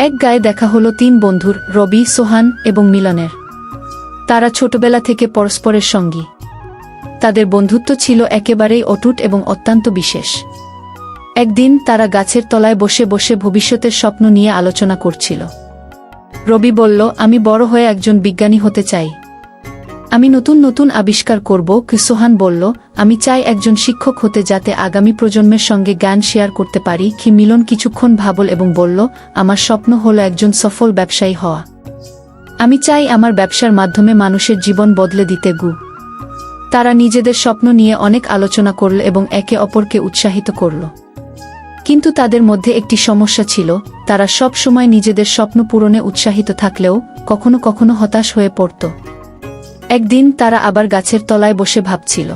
এক গায়ে দেখা হলো তিন বন্ধুর, রবি, সোহান এবং মিলনের। তারা ছোটবেলা থেকে পরস্পরের সঙ্গী। তাদের বন্ধুত্ব ছিল একেবারেই অটুট এবং অত্যন্ত বিশেষ। একদিন তারা গাছের তলায় বসে বসে ভবিষ্যতের স্বপ্ন নিয়ে আলোচনা করছিল। রবি বলল, আমি বড় হয়ে একজন বিজ্ঞানী হতে চাই। আমি নতুন নতুন আবিষ্কার করব। সোহান বলল, আমি চাই একজন শিক্ষক হতে, যাতে আগামী প্রজন্মের সঙ্গে জ্ঞান শেয়ার করতে পারি। মিলন কিছুক্ষণ ভাবল এবং বলল, আমার স্বপ্ন হলো একজন সফল ব্যবসায়ী হওয়া। আমি চাই আমার ব্যবসার মাধ্যমে মানুষের জীবন বদলে দিতে। তারা নিজেদের স্বপ্ন নিয়ে অনেক আলোচনা করল এবং একে অপরকে উৎসাহিত করল। কিন্তু তাদের মধ্যে একটি সমস্যা ছিল, তারা সব সময় নিজেদের স্বপ্ন পূরণে উৎসাহিত থাকলেও কখনো কখনো হতাশ হয়ে পড়ত। একদিন তারা আবার গাছের তলায় বসে ভাবছিল।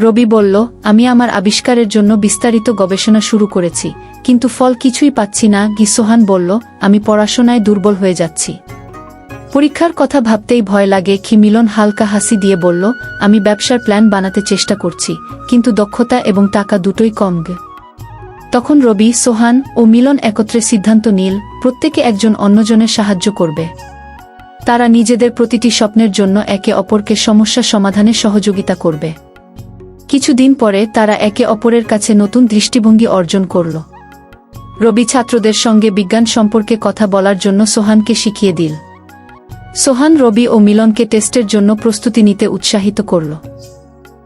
রবি বলল, আমি আমার আবিষ্কারের জন্য বিস্তারিত গবেষণা শুরু করেছি, কিন্তু ফল কিছুই পাচ্ছি না। সোহান বলল, আমি পড়াশোনায় দুর্বল হয়ে যাচ্ছি। পরীক্ষার কথা ভাবতেই ভয় লাগে। মিলন হালকা হাসি দিয়ে বলল, আমি ব্যবসার প্ল্যান বানাতে চেষ্টা করছি, কিন্তু দক্ষতা এবং টাকা দুটোই কম। তখন রবি, সোহান ও মিলন একত্রে সিদ্ধান্ত নিল, প্রত্যেকে একজন অন্যজনের সাহায্য করবে। তারা নিজেদের প্রতিটি স্বপ্নের জন্য একে অপরকে সমস্যা সমাধানে সহযোগিতা করবে। কিছুদিন পরে তারা একে অপরের কাছে নতুন দৃষ্টিভঙ্গি অর্জন করল। রবি ছাত্রদের সঙ্গে বিজ্ঞান সম্পর্কে কথা বলার জন্য সোহানকে শিখিয়ে দিল। সোহান রবি ও মিলনকে টেস্টের জন্য প্রস্তুতি নিতে উৎসাহিত করল।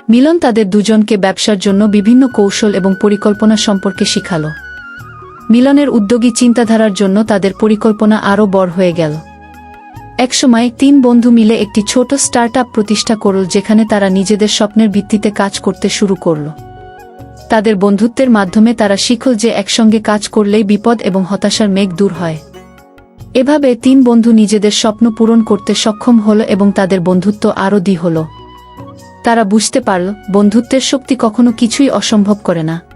মিলন তাদের দুজনকে ব্যবসার জন্য বিভিন্ন কৌশল এবং পরিকল্পনা সম্পর্কে শিখাল। মিলনের উদ্যোগী চিন্তাধারার জন্য তাদের পরিকল্পনা আরও বড় হয়ে গেল। একসময় তিন বন্ধু মিলে একটি ছোট স্টার্টআপ প্রতিষ্ঠা করল, যেখানে তারা নিজেদের স্বপ্নের ভিত্তিতে কাজ করতে শুরু করল। তাদের বন্ধুত্বের মাধ্যমে তারা শিখল যে একসঙ্গে কাজ করলেই বিপদ এবং হতাশার মেঘ দূর হয়। এভাবে তিন বন্ধু নিজেদের স্বপ্ন পূরণ করতে সক্ষম হল এবং তাদের বন্ধুত্ব আরও দৃঢ় হল। তারা বুঝতে পারল, বন্ধুত্বের শক্তি কখনো কিছুই অসম্ভব করে না।